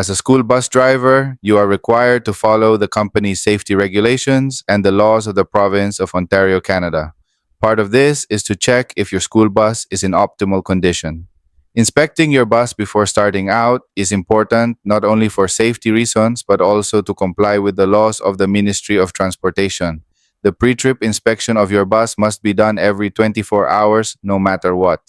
As a school bus driver, you are required to follow the company's safety regulations and the laws of the province of Ontario, Canada. Part of this is to check if your school bus is in optimal condition. Inspecting your bus before starting out is important not only for safety reasons but also to comply with the laws of the Ministry of Transportation. The pre-trip inspection of your bus must be done every 24 hours no matter what.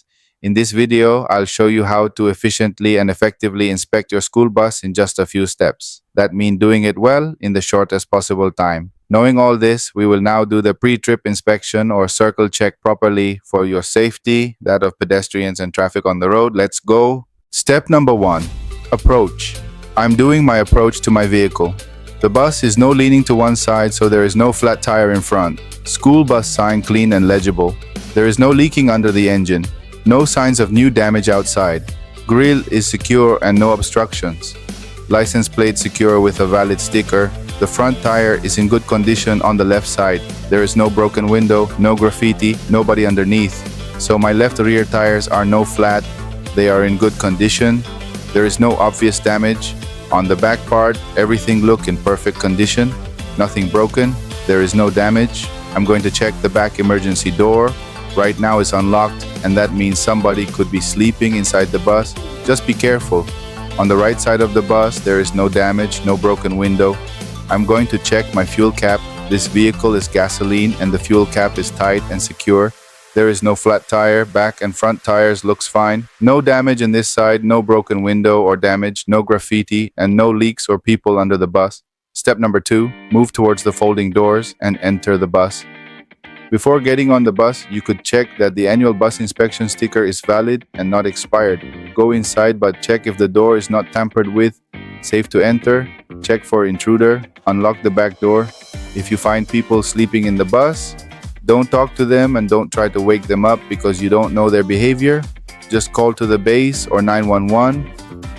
In this video, I'll show you how to efficiently and effectively inspect your school bus in just a few steps. That means doing it well in the shortest possible time. Knowing all this, we will now do the pre-trip inspection or circle check properly for your safety, that of pedestrians and traffic on the road. Let's go. Step number 1. Approach. I'm doing my approach to my vehicle. The bus is no leaning to one side, so there is no flat tire in front. School bus sign clean and legible. There is no leaking under the engine. No signs of new damage outside. Grille is secure and no obstructions. License plate secure with a valid sticker. The front tire is in good condition on the left side. There is no broken window, no graffiti, nobody underneath. So my left rear tires are no flat. They are in good condition. There is no obvious damage. On the back part, everything look in perfect condition. Nothing broken. There is no damage. I'm going to check the back emergency door. Right now it's unlocked, and that means somebody could be sleeping inside the bus. Just be careful. On the right side of the bus, there is no damage, no broken window. I'm going to check my fuel cap. This vehicle is gasoline and the fuel cap is tight and secure. There is no flat tire. Back and front tires looks fine. No damage on this side, no broken window or damage, no graffiti, and no leaks or people under the bus. Step number 2, move towards the folding doors and enter the bus. Before getting on the bus, you could check that the annual bus inspection sticker is valid and not expired. Go inside but check if the door is not tampered with. Safe to enter. Check for intruder. Unlock the back door. If you find people sleeping in the bus, don't talk to them and don't try to wake them up because you don't know their behavior. Just call to the base or 911.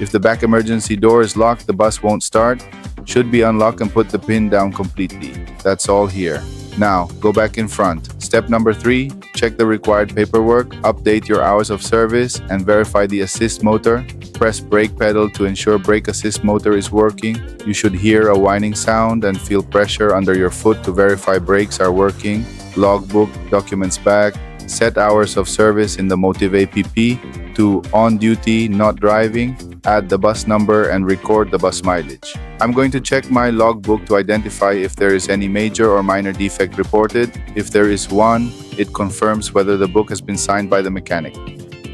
If the back emergency door is locked, the bus won't start. Should be unlocked and put the pin down completely. That's all here. Now, go back in front. Step number 3, check the required paperwork, update your hours of service, and verify the assist motor. Press brake pedal to ensure brake assist motor is working. You should hear a whining sound and feel pressure under your foot to verify brakes are working. Logbook, documents back. Set hours of service in the Motive APP to on duty, not driving. Add the bus number and record the bus mileage. I'm going to check my logbook to identify if there is any major or minor defect reported. If there is one, it confirms whether the book has been signed by the mechanic.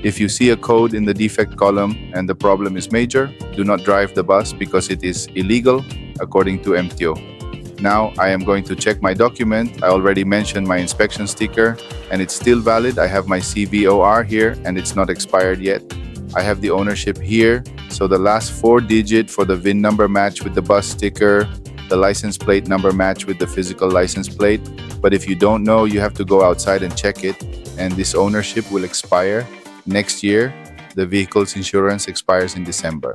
If you see a code in the defect column and the problem is major, do not drive the bus because it is illegal according to MTO. Now I am going to check my document. I already mentioned my inspection sticker and it's still valid. I have my CVOR here and it's not expired yet. I have the ownership here, so the last 4 digits for the VIN number match with the bus sticker, the license plate number match with the physical license plate. But if you don't know, you have to go outside and check it, and this ownership will expire next year. The vehicle's insurance expires in December.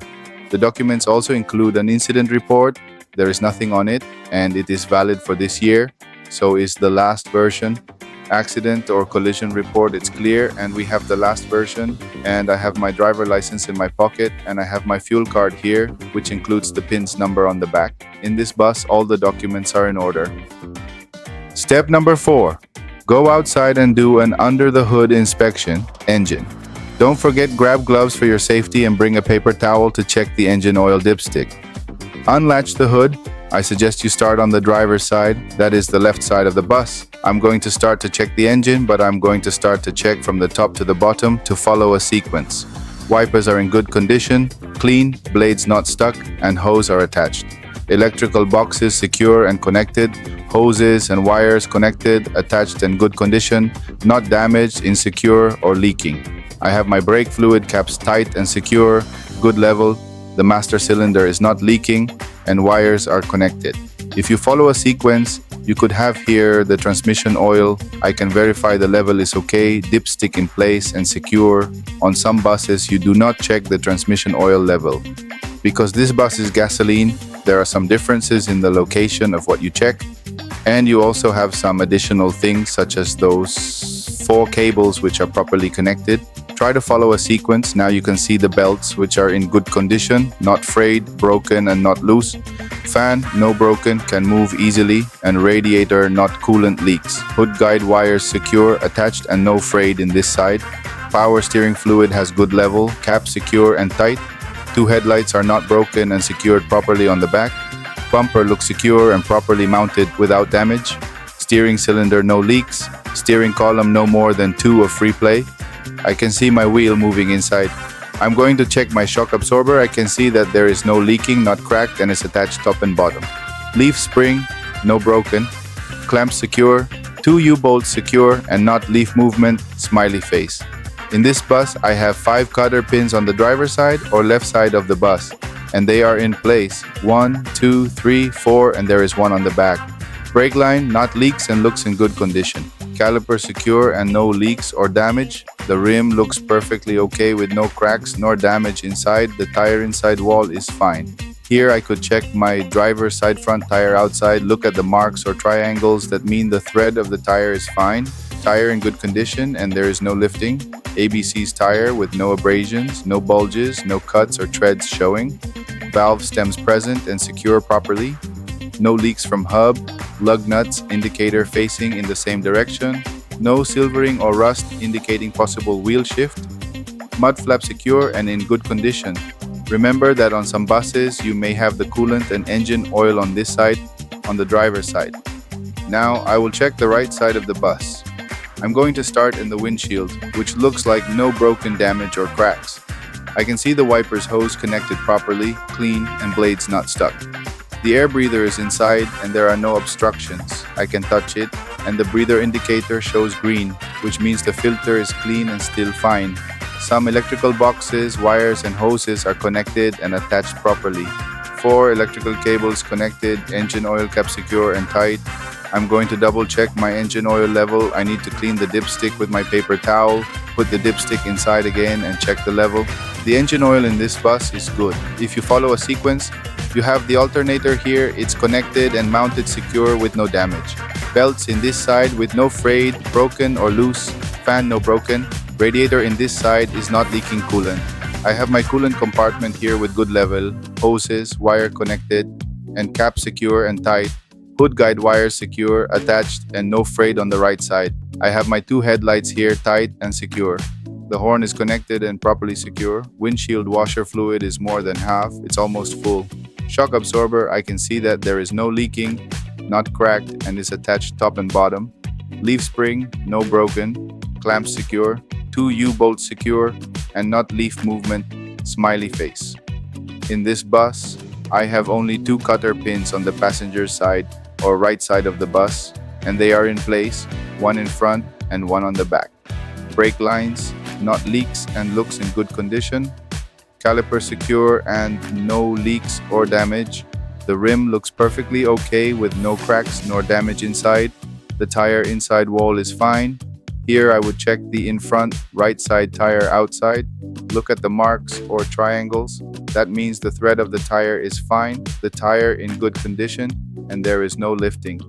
The documents also include an incident report. There is nothing on it and it is valid for this year, so is the last version. Accident or collision report, it's clear, and we have the last version. And I have my driver license in my pocket, and I have my fuel card here, which includes the PIN's number on the back. In this bus, all the documents are in order. Step number 4, go outside and do an under the hood inspection. Engine. Don't forget, grab gloves for your safety and bring a paper towel to check the engine oil dipstick. Unlatch the hood. I suggest you start on the driver's side, that is the left side of the bus. I'm going to start to check the engine, but I'm going to start to check from the top to the bottom to follow a sequence. Wipers are in good condition, clean, blades not stuck, and hose are attached. Electrical boxes secure and connected, hoses and wires connected, attached and good condition, not damaged, insecure, or leaking. I have my brake fluid caps tight and secure, good level. The master cylinder is not leaking, and wires are connected. If you follow a sequence, you could have here the transmission oil. I can verify the level is okay, dipstick in place and secure. On some buses, you do not check the transmission oil level. Because this bus is gasoline, there are some differences in the location of what you check. And you also have some additional things such as those 4 cables which are properly connected. Try to follow a sequence. Now you can see the belts, which are in good condition, not frayed, broken, and not loose. Fan, no broken, can move easily, and radiator, not coolant leaks. Hood guide wires secure, attached, and no frayed in this side. Power steering fluid has good level, cap secure and tight. Two headlights are not broken and secured properly on the back. Bumper looks secure and properly mounted without damage. Steering cylinder no leaks. Steering column no more than 2 of free play. I can see my wheel moving inside. I'm going to check my shock absorber. I can see that there is no leaking, not cracked, and is attached top and bottom. Leaf spring, no broken. Clamps secure. 2 U-bolts secure and not leaf movement, smiley face. In this bus, I have 5 cotter pins on the driver's side or left side of the bus, and they are in place. 1, 2, 3, 4, and there is one on the back. Brake line, not leaks and looks in good condition. Caliper secure and no leaks or damage. The rim looks perfectly okay with no cracks nor damage inside. The tire inside wall is fine. Here I could check my driver's side front tire outside. Look at the marks or triangles that mean the thread of the tire is fine. Tire in good condition and there is no lifting. ABC's tire with no abrasions, no bulges, no cuts or treads showing. Valve stems present and secure properly. No leaks from hub. Lug nuts, indicator facing in the same direction. No silvering or rust indicating possible wheel shift. Mud flap secure and in good condition. Remember that on some buses you may have the coolant and engine oil on this side, on the driver's side. Now I will check the right side of the bus. I'm going to start in the windshield, which looks like no broken damage or cracks. I can see the wipers hose connected properly, clean, and blades not stuck. The air breather is inside and there are no obstructions. I can touch it, and the breather indicator shows green, which means the filter is clean and still fine. Some electrical boxes, wires, and hoses are connected and attached properly. 4 electrical cables connected, engine oil cap secure and tight. I'm going to double check my engine oil level. I need to clean the dipstick with my paper towel, put the dipstick inside again and check the level. The engine oil in this bus is good. If you follow a sequence, you have the alternator here, it's connected and mounted secure with no damage. Belts in this side with no frayed, broken or loose, fan no broken. Radiator in this side is not leaking coolant. I have my coolant compartment here with good level, hoses, wire connected, and cap secure and tight. Hood guide wires secure, attached, and no frayed on the right side. I have my 2 headlights here tight and secure. The horn is connected and properly secure. Windshield washer fluid is more than half, it's almost full. Shock absorber, I can see that there is no leaking, not cracked, and is attached top and bottom. Leaf spring, no broken. Clamps secure. 2 U-bolts secure and not leaf movement, smiley face. In this bus, I have only 2 cotter pins on the passenger side or right side of the bus, and they are in place, one in front and one on the back. Brake lines, not leaks and looks in good condition. Caliper secure and no leaks or damage. The rim looks perfectly okay with no cracks nor damage inside. The tire inside wall is fine. Here I would check the in front right side tire outside. Look at the marks or triangles. That means the thread of the tire is fine, the tire in good condition, and there is no lifting.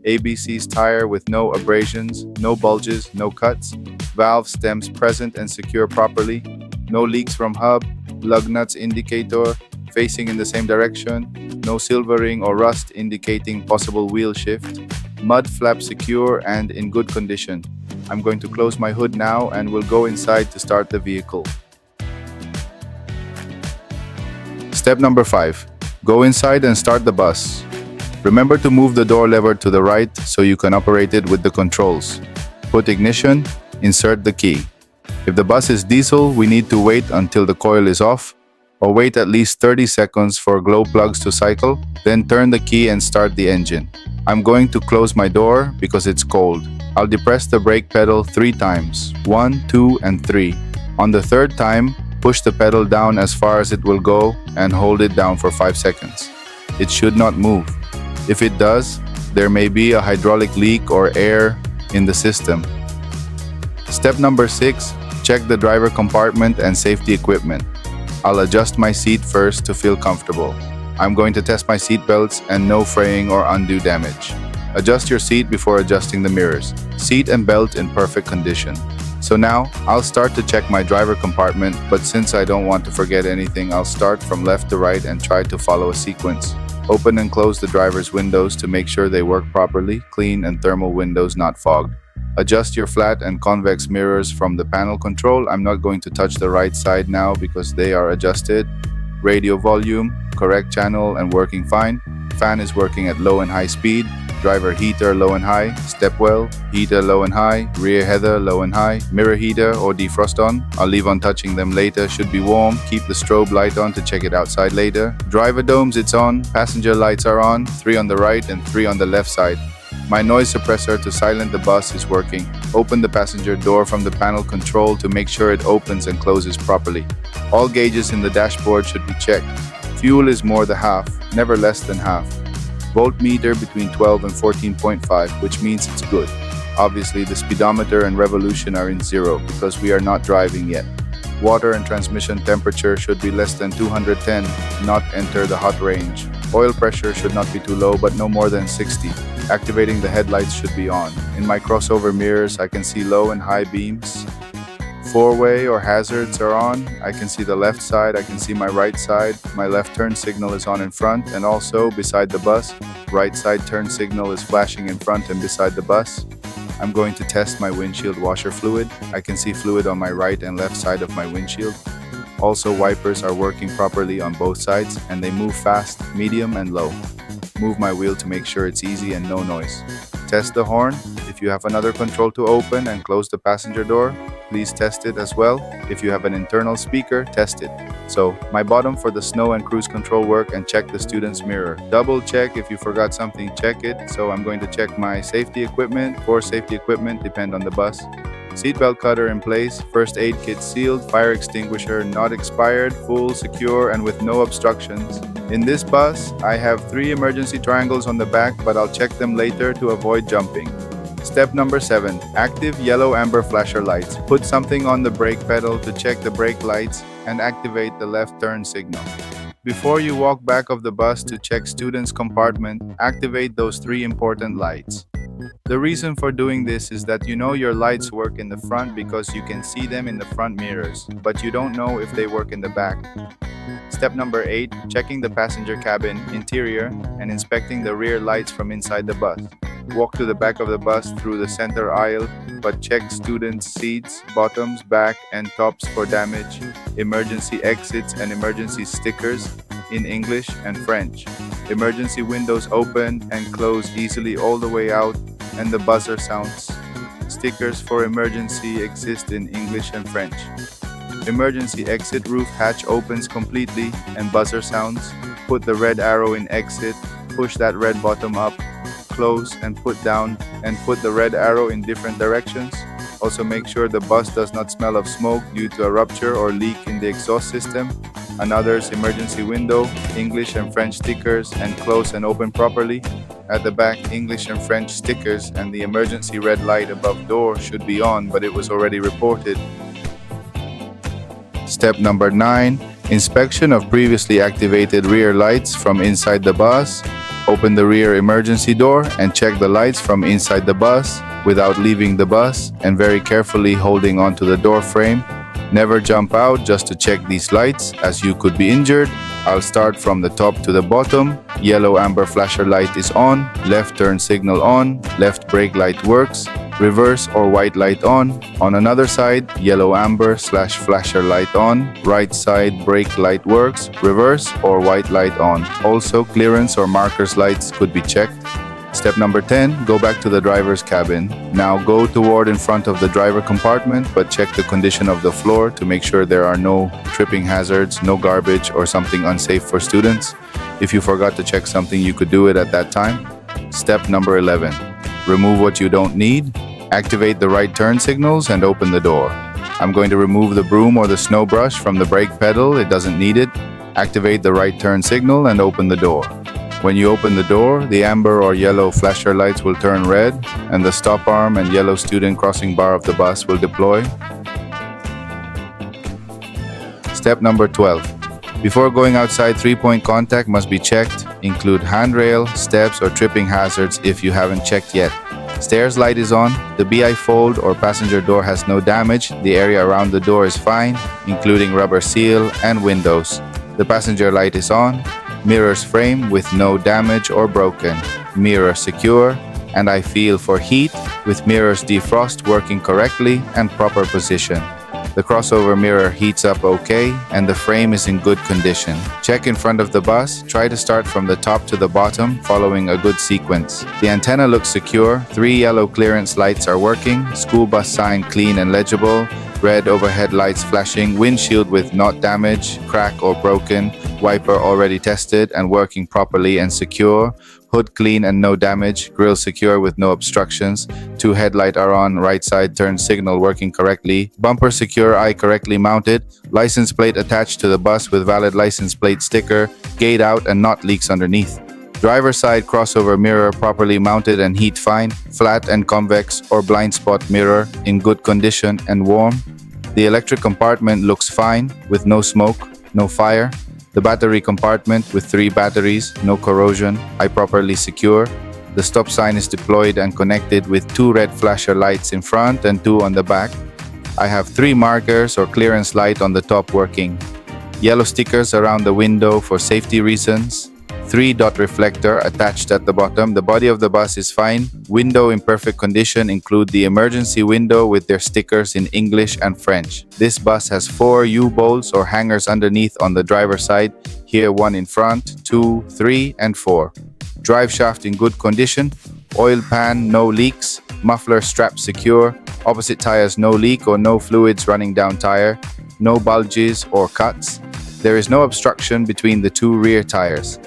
ABC's tire with no abrasions, no bulges, no cuts. Valve stems present and secure properly. No leaks from hub. Lug nuts indicator facing in the same direction. No silvering or rust indicating possible wheel shift. Mud flap secure and in good condition. I'm going to close my hood now and will go inside to start the vehicle. Step number 5. Go inside and start the bus. Remember to move the door lever to the right so you can operate it with the controls. Put ignition, insert the key. If the bus is diesel, we need to wait until the coil is off, or wait at least 30 seconds for glow plugs to cycle, then turn the key and start the engine. I'm going to close my door because it's cold. I'll depress the brake pedal 3 times, 1, 2, and 3. On the 3rd time, push the pedal down as far as it will go and hold it down for 5 seconds. It should not move. If it does, there may be a hydraulic leak or air in the system. Step number 6, check the driver compartment and safety equipment. I'll adjust my seat first to feel comfortable. I'm going to test my seat belts and no fraying or undue damage. Adjust your seat before adjusting the mirrors. Seat and belt in perfect condition. So now, I'll start to check my driver compartment, but since I don't want to forget anything, I'll start from left to right and try to follow a sequence. Open and close the driver's windows to make sure they work properly, clean and thermal windows not fogged. Adjust your flat and convex mirrors from the panel control. I'm not going to touch the right side now because they are adjusted. Radio volume, correct channel and working fine. Fan is working at low and high speed. Driver heater low and high. Stepwell, heater low and high. Rear header low and high. Mirror heater or defrost on. I'll leave on touching them later. Should be warm. Keep the strobe light on to check it outside later. Driver domes, it's on. Passenger lights are on. 3 on the right and 3 on the left side. My noise suppressor to silent the bus is working. Open the passenger door from the panel control to make sure it opens and closes properly. All gauges in the dashboard should be checked. Fuel is more than half, never less than half. Voltmeter between 12 and 14.5, which means it's good. Obviously, the speedometer and revolution are in zero because we are not driving yet. Water and transmission temperature should be less than 210, not enter the hot range. Oil pressure should not be too low, but no more than 60. Activating the headlights should be on. In my crossover mirrors, I can see low and high beams. Four-way or hazards are on. I can see the left side, I can see my right side. My left turn signal is on in front and also beside the bus. Right side turn signal is flashing in front and beside the bus. I'm going to test my windshield washer fluid. I can see fluid on my right and left side of my windshield. Also, wipers are working properly on both sides and they move fast, medium and low. Move my wheel to make sure it's easy and no noise. Test the horn. If you have another control to open and close the passenger door, please test it as well. If you have an internal speaker, test it. So, my bottom for the snow and cruise control work and check the student's mirror. Double check if you forgot something, check it. So I'm going to check my safety equipment. 4 safety equipment depend on the bus. Seatbelt cutter in place, first aid kit sealed, fire extinguisher not expired, full, secure, and with no obstructions. In this bus, I have 3 emergency triangles on the back, but I'll check them later to avoid jumping. Step number 7, active yellow amber flasher lights. Put something on the brake pedal to check the brake lights and activate the left turn signal. Before you walk back of the bus to check student's compartment, activate those 3 important lights. The reason for doing this is that you know your lights work in the front because you can see them in the front mirrors, but you don't know if they work in the back. Step number 8, checking the passenger cabin interior and inspecting the rear lights from inside the bus. Walk to the back of the bus through the center aisle, but check students' seats, bottoms, back, and tops for damage, emergency exits and emergency stickers in English and French. Emergency windows open and close easily all the way out, and the buzzer sounds. Stickers for emergency exist in English and French. Emergency exit roof hatch opens completely and buzzer sounds. Put the red arrow in exit, push that red bottom up, close and put down, and put the red arrow in different directions. Also make sure the bus does not smell of smoke due to a rupture or leak in the exhaust system. Another's emergency window, English and French stickers, and close and open properly. At the back, English and French stickers and the emergency red light above door should be on, but it was already reported. Step number 9, inspection of previously activated rear lights from inside the bus. Open the rear emergency door and check the lights from inside the bus without leaving the bus and very carefully holding onto the door frame. Never jump out just to check these lights as you could be injured. I'll start from the top to the bottom. Yellow amber flasher light is on, left turn signal on, left brake light works, reverse or white light on. On another side, yellow amber / flasher light on, right side brake light works, reverse or white light on. Also, clearance or markers lights could be checked. Step number 10, go back to the driver's cabin. Now go toward in front of the driver compartment, but check the condition of the floor to make sure there are no tripping hazards, no garbage, or something unsafe for students. If you forgot to check something, you could do it at that time. Step number 11, remove what you don't need. Activate the right turn signals and open the door. I'm going to remove the broom or the snow brush from the brake pedal. It doesn't need it. Activate the right turn signal and open the door. When you open the door, the amber or yellow flasher lights will turn red and the stop arm and yellow student crossing bar of the bus will deploy. Step number 12. Before going outside, 3-point contact must be checked. Include handrail, steps, or tripping hazards if you haven't checked yet. Stairs light is on. The BI fold or passenger door has no damage. The area around the door is fine, including rubber seal and windows. The passenger light is on. Mirrors frame with no damage or broken. Mirror secure. And I feel for heat with mirrors defrost working correctly and proper position. The crossover mirror heats up okay and the frame is in good condition. Check in front of the bus. Try to start from the top to the bottom following a good sequence. The antenna looks secure. 3 yellow clearance lights are working. School bus sign clean and legible. Red overhead lights flashing. Windshield with not damaged, crack or broken. Wiper already tested and working properly and secure. Hood clean and no damage. Grille secure with no obstructions. 2 headlight are on. Right side turn signal working correctly. Bumper secure, eye correctly mounted. License plate attached to the bus with valid license plate sticker. Gate out and not leaks underneath. Driver side crossover mirror properly mounted and heat fine. Flat and convex or blind spot mirror in good condition and warm. The electric compartment looks fine with no smoke, no fire. The battery compartment with 3 batteries, no corrosion, eye properly secure. The stop sign is deployed and connected with 2 red flasher lights in front and 2 on the back. I have 3 markers or clearance light on the top working. Yellow stickers around the window for safety reasons. 3 dot reflector attached at the bottom. The body of the bus is fine. Window in perfect condition include the emergency window with their stickers in English and French. This bus has 4 U-bolts or hangers underneath on the driver's side. Here 1 in front, 2, 3 and 4. Drive shaft in good condition. Oil pan, no leaks. Muffler strap secure. Opposite tires no leak or no fluids running down tire. No bulges or cuts. There is no obstruction between the 2 rear tires.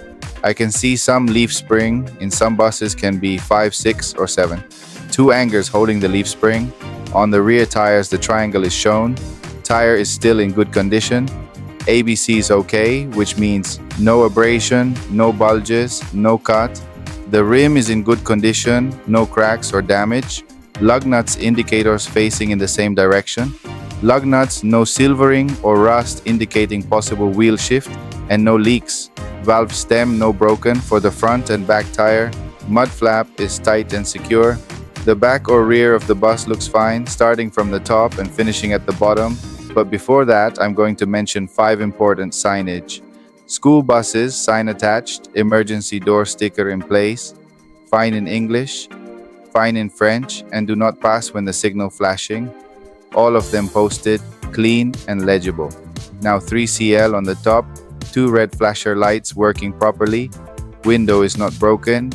I can see some leaf spring. In some buses can be 5, 6 or 7. 2 anchors holding the leaf spring. On the rear tires the triangle is shown. Tire is still in good condition. ABC is okay, which means no abrasion, no bulges, no cut. The rim is in good condition, no cracks or damage. Lug nuts indicators facing in the same direction. Lug nuts, no silvering or rust indicating possible wheel shift and no leaks. Valve stem no broken for the front and back tire. Mud flap is tight and secure. The back or rear of the bus looks fine, starting from the top and finishing at the bottom. But before that, I'm going to mention 5 important signage. School buses, sign attached, emergency door sticker in place, fine in English, fine in French, and do not pass when the signal flashing. All of them posted, clean and legible. Now 3CL on the top, 2 red flasher lights working properly. Window is not broken.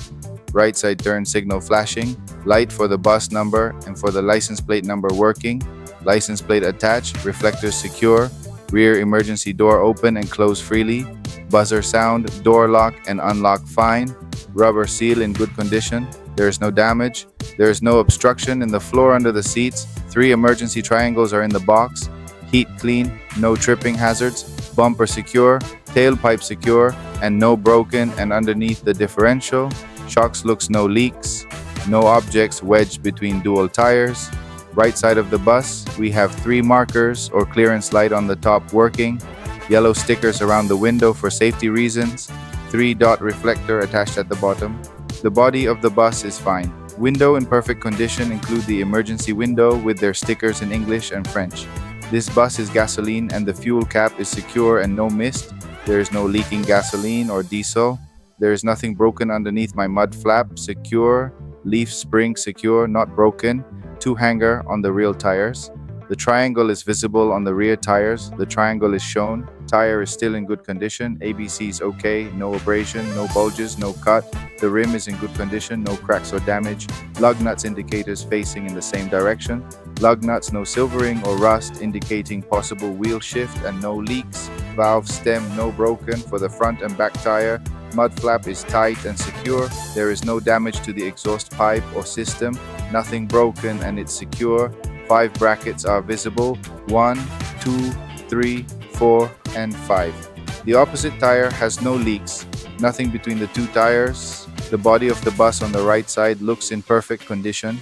Right side turn signal flashing. Light for the bus number and for the license plate number working. License plate attached. Reflectors secure. Rear emergency door open and close freely. Buzzer sound, door lock and unlock fine. Rubber seal in good condition. There is no damage. There is no obstruction in the floor under the seats. 3 emergency triangles are in the box. Heat clean. No tripping hazards. Bumper secure. Tailpipe secure and no broken and underneath the differential. Shocks looks no leaks. No objects wedged between dual tires. Right side of the bus, we have 3 markers or clearance light on the top working. Yellow stickers around the window for safety reasons. 3 dot reflector attached at the bottom. The body of the bus is fine. Window in perfect condition include the emergency window with their stickers in English and French. This bus is gasoline and the fuel cap is secure and no mist. There is no leaking gasoline or diesel. There is nothing broken underneath my mud flap, secure. Leaf spring secure, not broken. 2 hanger on the rear tires. The triangle is visible on the rear tires. The triangle is shown. Tire is still in good condition. ABC is okay. No abrasion, no bulges, no cut. The rim is in good condition. No cracks or damage. Lug nuts indicators facing in the same direction. Lug nuts, no silvering or rust indicating possible wheel shift and no leaks. Valve stem, no broken for the front and back tire. Mud flap is tight and secure. There is no damage to the exhaust pipe or system. Nothing broken and it's secure. 5 brackets are visible. 1, 2, 3, 4, and 5. The opposite tire has no leaks. Nothing between the 2 tires. The body of the bus on the right side looks in perfect condition.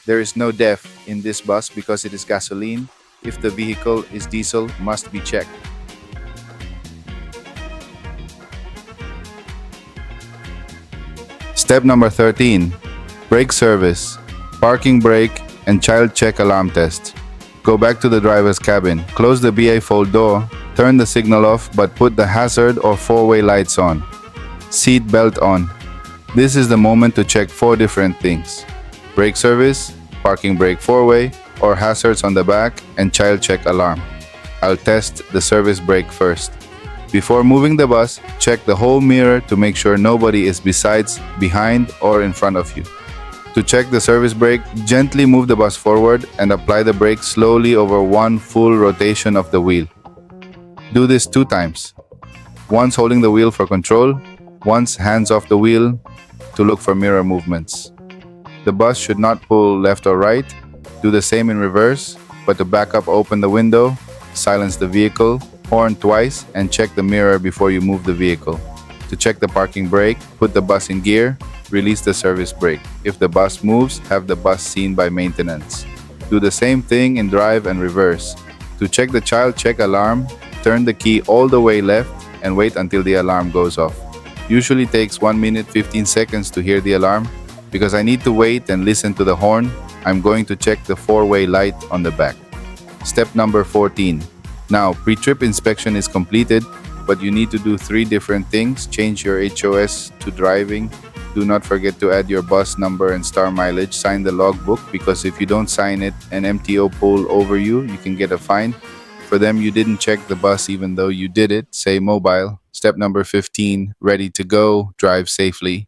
There is no def in this bus because it is gasoline. If the vehicle is diesel, must be checked. Step number 13. Brake service. Parking brake and child check alarm test. Go back to the driver's cabin, close the BA fold door, turn the signal off but put the hazard or four-way lights on. Seat belt on. This is the moment to check four different things: brake service, parking brake four-way, or hazards on the back, and child check alarm. I'll test the service brake first. Before moving the bus, check the whole mirror to make sure nobody is besides, behind, or in front of you. To check the service brake, gently move the bus forward and apply the brake slowly over one full rotation of the wheel. Do this 2 times. Once holding the wheel for control, once hands off the wheel to look for mirror movements. The bus should not pull left or right. Do the same in reverse, but to back up, open the window, silence the vehicle, horn twice, and check the mirror before you move the vehicle. To check the parking brake, put the bus in gear, release the service brake. If the bus moves, have the bus seen by maintenance. Do the same thing in drive and reverse. To check the child check alarm, turn the key all the way left and wait until the alarm goes off. Usually takes 1 minute 15 seconds to hear the alarm. Because I need to wait and listen to the horn, I'm going to check the four-way light on the back. Step number 14. Now, pre-trip inspection is completed, but you need to do 3 different things. Change your HOS to driving. Do not forget to add your bus number and star mileage. Sign the logbook, because if you don't sign it, an MTO pull over you, you can get a fine. For them, you didn't check the bus even though you did it. Say mobile. Step number 15. Ready to go. Drive safely.